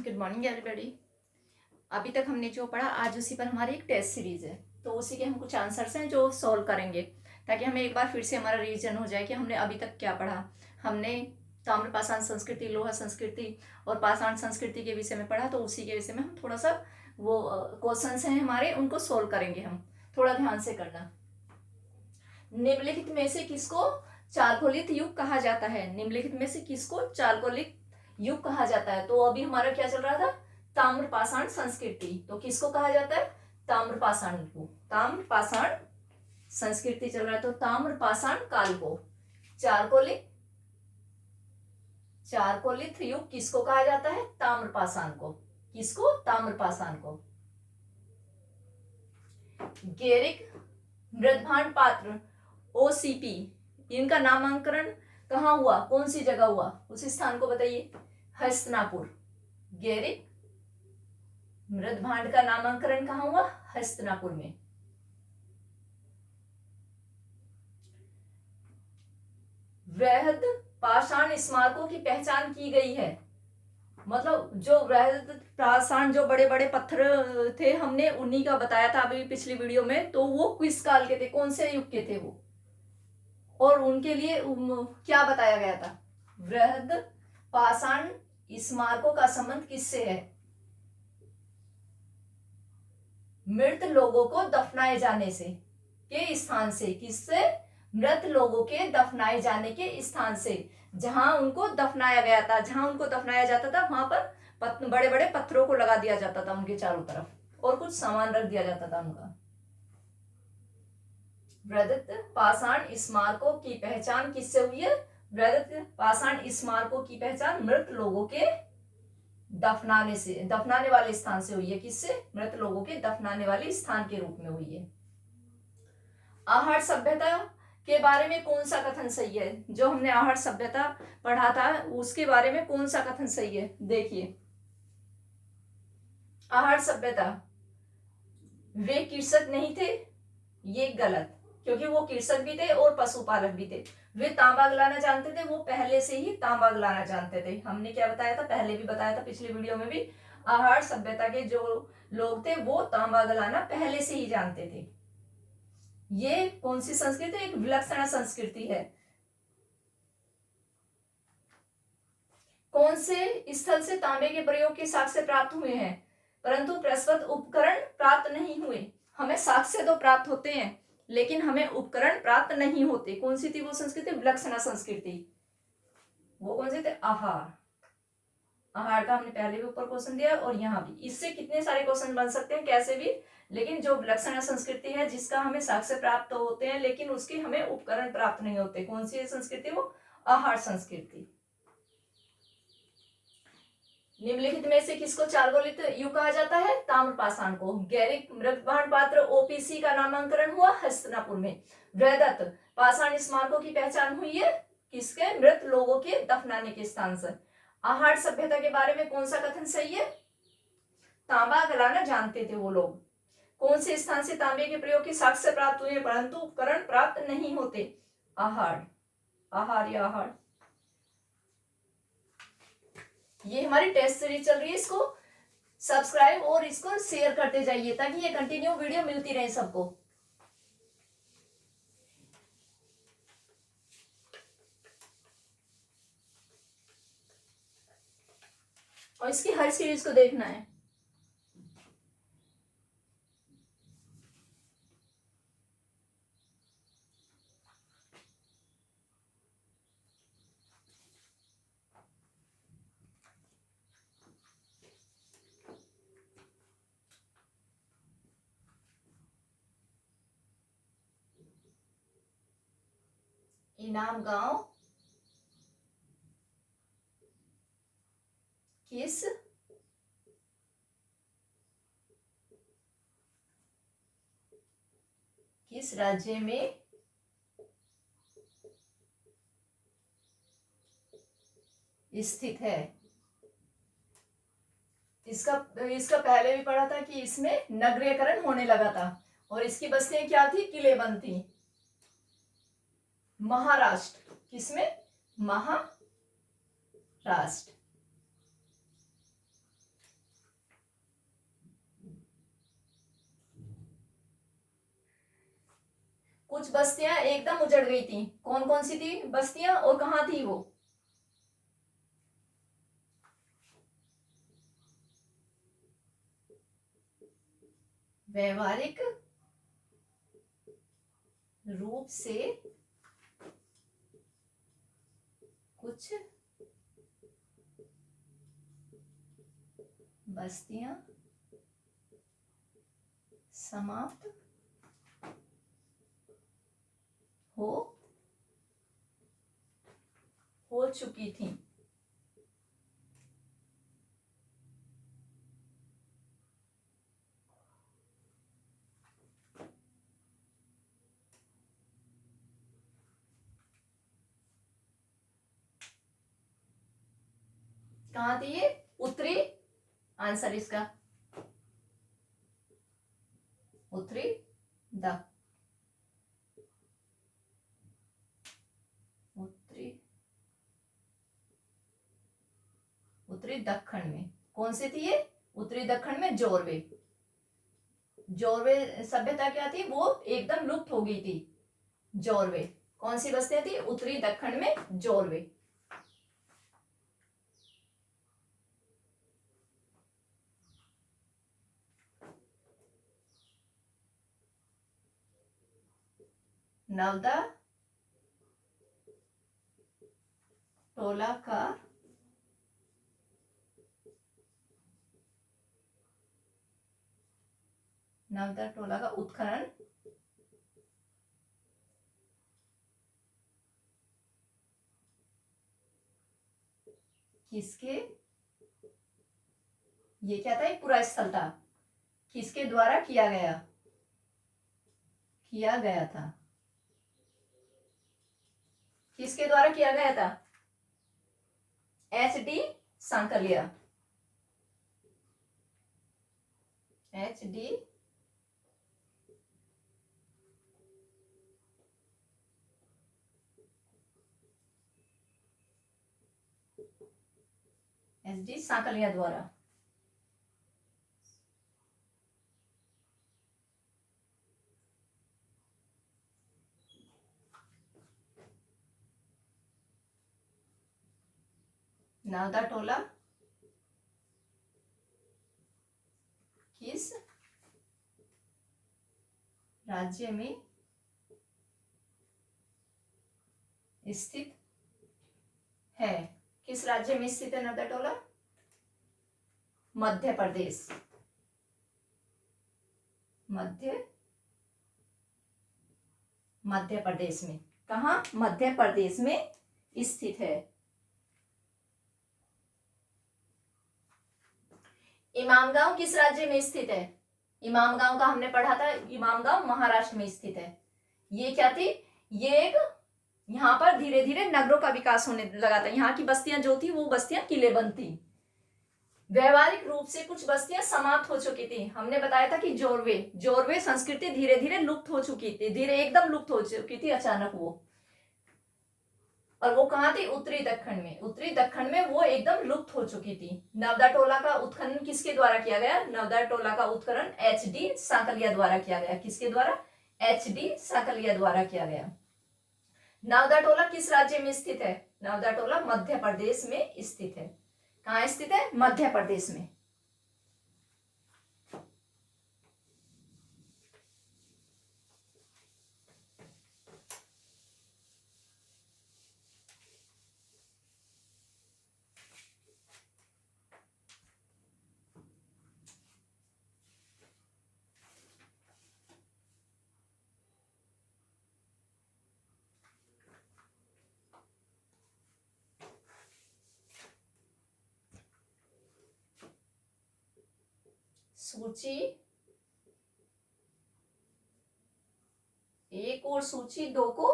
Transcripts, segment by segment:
Good morning everybody. अभी तक हमने जो पढ़ा आज उसी पर हमारी एक टेस्ट सीरीज है, तो उसी के हम कुछ आंसर्स हैं जो सॉल्व करेंगे ताकि हमें एक बार फिर से हमारा रिवीजन हो जाए कि हमने अभी तक क्या पढ़ा। हमने ताम्रपाषाण संस्कृति, लोहा संस्कृति और पाषाण संस्कृति के विषय में पढ़ा, तो उसी के विषय में हम थोड़ा सा वो क्वेश्चंस हैं हमारे, उनको सोल्व करेंगे। हम थोड़ा ध्यान से करना। निम्नलिखित में से किसको चारकोलित युग कहा जाता है? निम्नलिखित में से किसको चारकोलित युग कहा जाता है? तो अभी हमारा क्या चल रहा था? ताम्रपाषाण संस्कृति। तो किसको कहा जाता है? ताम्रपाषाण को। ताम्रपाषाण संस्कृति चल रहा है, तो ताम्रपाषाण काल को चारकोलित युग किसको कहा जाता है? ताम्रपाषाण को। किसको? ताम्रपाषाण को। गेरिक मृदभांड पात्र ओसीपी, इनका नामांकन कहाँ हुआ? कौन सी जगह हुआ? उस स्थान को बताइए। हस्तिनापुर। गेरिक मृदभांड का नामांकन कहाँ हुआ? हस्तिनापुर में। वृहद पाषाण स्मारकों की पहचान की गई है। मतलब जो वृहद पाषाण, जो बड़े बड़े पत्थर थे, हमने उन्हीं का बताया था अभी पिछली वीडियो में। तो वो किस काल के थे? कौन से युग के थे वो? और उनके लिए क्या बताया गया था? वृहद पाषाण स्मारकों का संबंध किससे है? मृत लोगों को दफनाए जाने से के स्थान से। किससे? मृत लोगों के दफनाए जाने के स्थान से। जहां उनको दफनाया गया था, जहां उनको दफनाया जाता था, वहां पर बड़े बड़े पत्थरों को लगा दिया जाता था उनके चारों तरफ, और कुछ सामान रख दिया जाता था उनका। वृहद पाषाण स्मारकों की पहचान किससे हुई है? वृहद पाषाण स्मारकों की पहचान मृत लोगों के दफनाने से, दफनाने वाले स्थान से हुई है। किससे? मृत लोगों के दफनाने वाले स्थान के रूप में हुई है। आहट सभ्यता के बारे में कौन सा कथन सही है? जो हमने आहट सभ्यता पढ़ा था उसके बारे में कौन सा कथन सही है? देखिए, आहट सभ्यता, वे कृषक नहीं थे, ये गलत, क्योंकि वो कृषक भी थे और पशुपालक भी थे। वे तांबा गलाना जानते थे, वो पहले से ही तांबा गलाना जानते थे। हमने क्या बताया था? पहले भी बताया था, पिछली वीडियो में भी। आहट सभ्यता के जो लोग थे वो तांबा गलाना पहले से ही जानते थे। ये कौन सी संस्कृति? एक विलक्षण संस्कृति है। कौन से स्थल से तांबे के प्रयोग के साक्ष्य प्राप्त हुए हैं परंतु प्रस्तुत उपकरण प्राप्त नहीं हुए? हमें साक्ष्य तो प्राप्त होते हैं लेकिन हमें उपकरण प्राप्त नहीं होते। कौन सी थी वो संस्कृति? विलक्षण संस्कृति। वो कौन से थे? आहार। आहार का हमने पहले भी ऊपर क्वेश्चन दिया और यहाँ भी। इससे कितने सारे क्वेश्चन बन सकते हैं कैसे भी, लेकिन जो विलक्षण संस्कृति है जिसका हमें साक्ष्य प्राप्त होते हैं लेकिन उसके हमें उपकरण प्राप्त नहीं होते, कौन सी संस्कृति? वो आहार संस्कृति। निम्नलिखित में से किसको चारकोलित युग कहा जाता है? ताम्रपाषाण को। गैरिक मृदभांड पात्र ओपीसी का नामांकन हुआ हस्तिनापुर में। वृहद पाषाण स्मारकों की पहचान हुई है किसके? मृत लोगों के दफनाने के स्थान से। आहट सभ्यता के बारे में कौन सा कथन सही है? तांबा गलाना जानते थे वो लोग। कौन से स्थान से तांबे के प्रयोग के साक्ष्य प्राप्त हुए परंतु उपकरण प्राप्त नहीं होते? आहट। आहार या आहट। ये हमारी टेस्ट सीरीज चल रही है, इसको सब्सक्राइब और इसको शेयर करते जाइए ताकि ये कंटिन्यू वीडियो मिलती रहे सबको। और इसकी हर सीरीज को देखना है। इनाम गांव किस राज्य में स्थित है? इसका पहले भी पढ़ा था कि इसमें नगरीकरण होने लगा था और इसकी बस्तियां क्या थी? किलेबंद थी। महाराष्ट्र। किसमें? महाराष्ट्र। कुछ बस्तियां एकदम उजड़ गई थी। कौन कौन सी थी बस्तियां और कहाँ थी वो? व्यवहारिक रूप से कुछ बस्तियां समाप्त हो चुकी थी। कहाँ थी ये? उत्तरी, आंसर इसका उत्तरी द उत्तरी उत्तरी दक्षिण में। कौन सी थी ये? उत्तरी दक्षिण में जोरवे। जोरवे सभ्यता क्या थी? वो एकदम लुप्त हो गई थी। जोरवे कौन सी बस्तियां थी? उत्तरी दक्षिण में जोरवे। नवदा टोला का उत्खनन किसके, ये क्या था? एक पूरा स्थल था। किसके द्वारा किया गया था? किसके द्वारा किया गया था? HD सांकलिया। HD सांकलिया द्वारा। नवदा टोला किस राज्य में स्थित है? किस राज्य में स्थित है नवदा टोला? मध्य प्रदेश। मध्य प्रदेश में। कहा? मध्य प्रदेश में स्थित है। इमामगांव किस राज्य में स्थित है? इमामगांव का हमने पढ़ा था, इमामगांव महाराष्ट्र में स्थित है। ये क्या थी? ये एक, यहाँ पर धीरे धीरे नगरों का विकास होने लगा था। यहाँ की बस्तियां जो थी वो बस्तियां किलेबंद थी। व्यवहारिक रूप से कुछ बस्तियां समाप्त हो चुकी थी। हमने बताया था कि जोरवे संस्कृति धीरे धीरे लुप्त हो चुकी थी, एकदम लुप्त हो चुकी थी अचानक वो। और वो कहाँ थी? उत्तरी दक्षिण में वो एकदम लुप्त हो चुकी थी। नवदा टोला का उत्खनन किसके द्वारा किया गया? नवदा टोला का उत्खनन HD सांकलिया द्वारा किया गया। किसके द्वारा? HD सांकलिया द्वारा किया गया। नवदा टोला किस राज्य में स्थित है? नवदा टोला मध्य प्रदेश में स्थित है। कहाँ स्थित है? मध्य प्रदेश में। सूची 1 और सूची 2 को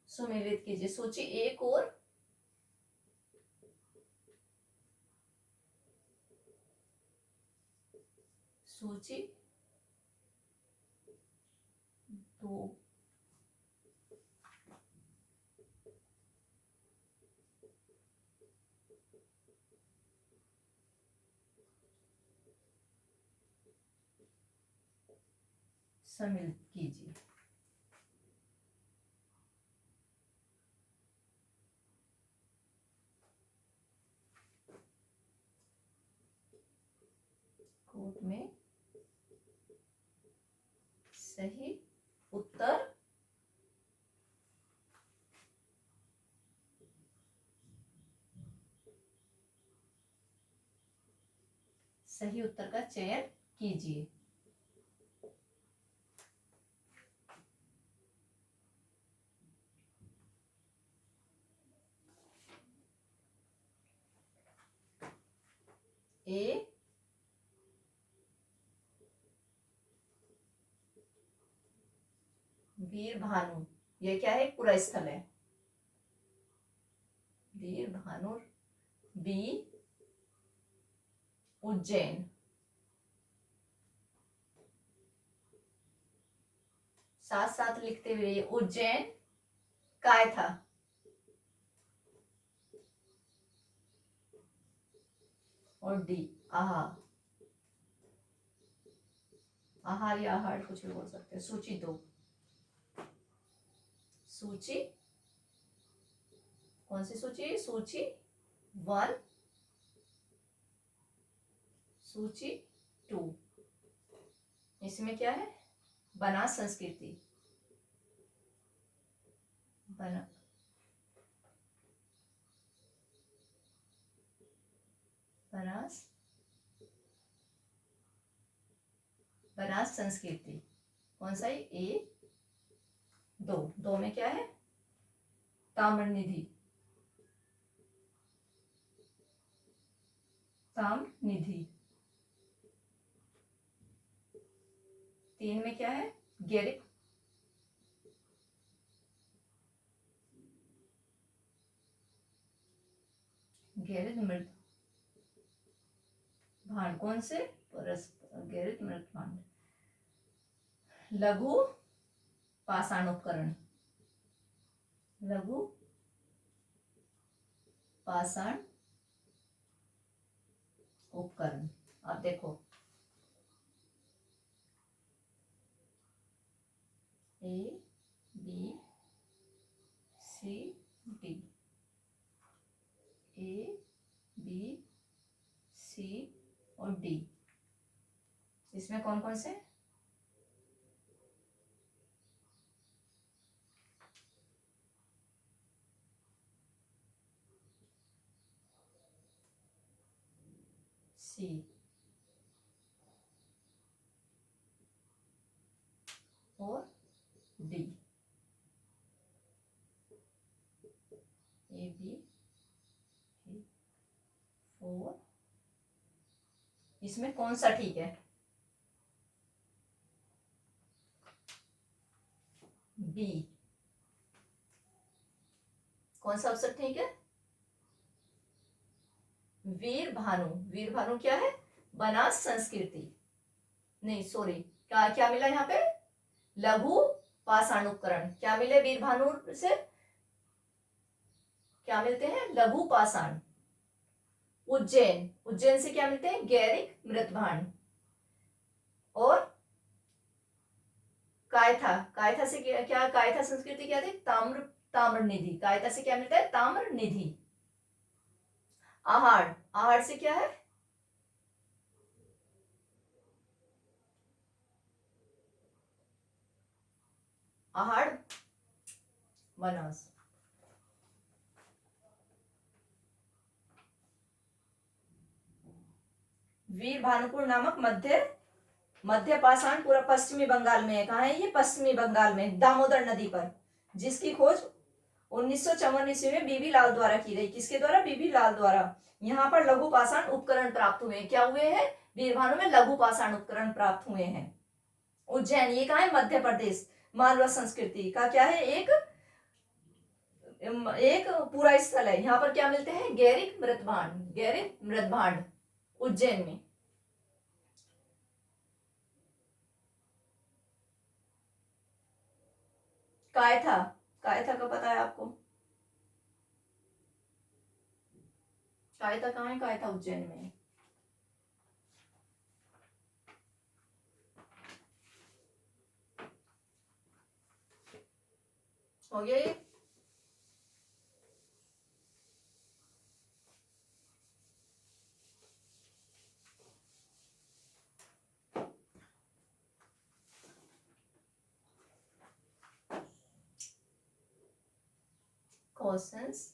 सुमेलित कीजिए। सूची 1 और सूची 2 सम्मिलित कीजिए। कोट में सही उत्तर का चयन कीजिए। ए वीर भानु, ये क्या है? पूरा स्थल है। वीर भानु। बी उज्जैन। साथ साथ लिखते हुए, उज्जैन काय था। और डी आहा। आहार या आहार कुछ भी बोल सकते हैं। सूची 2, सूची कौन सी सूची? सूची 1, सूची 2। इसमें क्या है? बनास संस्कृति। बनास संस्कृति कौन सा है? ए 2 में क्या है? ताम्रनिधि। ताम्रनिधि 3 में क्या है? गैरिक। गैरिक मृत भांड कौन से? गैरिक मृत भांड। लघु पाषाण उपकरण। लघु पाषाण उपकरण। अब देखो, A B C D. A B C और डी। इसमें कौन कौन से? सी और डी। A B 4। इसमें कौन सा ठीक है? बी। कौन सा ऑप्शन ठीक है? वीर भानु। वीर भानु क्या है? बनास संस्कृति। नहीं सॉरी, क्या क्या मिला यहाँ पे? लघु पाषाण उपकरण। क्या मिले वीर भानु से? क्या मिलते हैं? लघु पाषाण। उज्जैन, उज्जैन से क्या मिलते हैं? गैरिक मृत भांड। और कायथा, कायथा से क्या? कायथा संस्कृति क्या थी? ताम्रनिधि। कायथा से क्या मिलता है? ताम्रनिधि। आहार, आहार से क्या है? आहार वनस। वीर भानुपुर नामक मध्य पाषाण पूरा पश्चिमी बंगाल में है। कहाँ है ये? पश्चिमी बंगाल में, दामोदर नदी पर, जिसकी खोज 1954 ईस्वी में बीबी लाल द्वारा की गई। किसके द्वारा? बीबी लाल द्वारा। यहाँ पर लघु पाषाण उपकरण प्राप्त हुए। क्या हुए हैं? वीरभानु में लघु पाषाण उपकरण प्राप्त हुए हैं। उज्जैन, ये कहाँ है? मध्य प्रदेश। मालवा संस्कृति का क्या है? एक पूरा स्थल है। यहाँ पर क्या मिलते हैं? गैरिक मृत भांड। गैरिक मृत भांड उज्जैन में। कायथा, कायथा का पता है आपको? कायथा कहाँ है? कायथा उज्जैन में। हो गया ये? क्वेश्चंस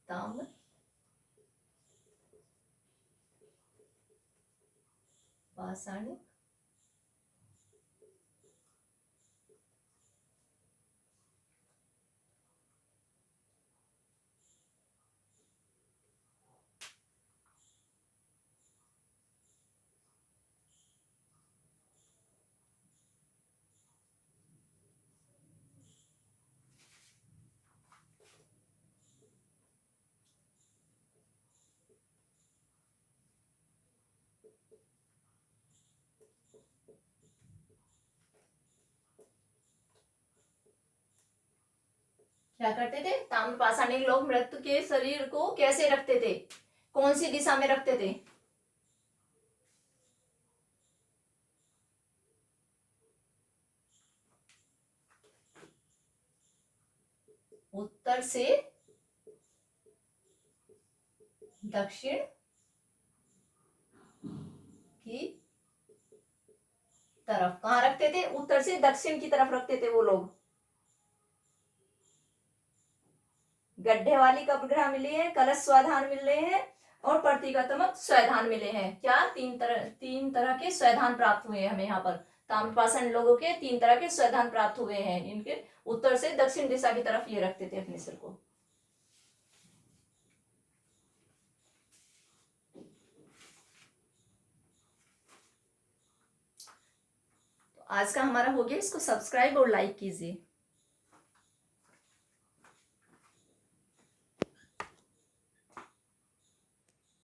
ताम्र पाषाणिक क्या करते थे? ताम्र पाषाणिक लोग मृत्यु के शरीर को कैसे रखते थे? कौन सी दिशा में रखते थे? उत्तर से दक्षिण की तरफ। कहाँ रखते थे? उत्तर से दक्षिण की तरफ रखते थे वो लोग। गड्ढे वाली कब्रगाह मिली है, कलश स्वधान मिल रहे हैं और प्रतीकात्मक स्वधान मिले हैं। क्या? तीन तरह के स्वधान प्राप्त हुए हैं हमें यहाँ पर। ताम्रपाषाण लोगों के 3 तरह के स्वधान प्राप्त हुए हैं। इनके उत्तर से दक्षिण दिशा की तरफ ये रखते थे अपने सिर को। तो आज का हमारा हो गया, इसको सब्सक्राइब और लाइक कीजिए।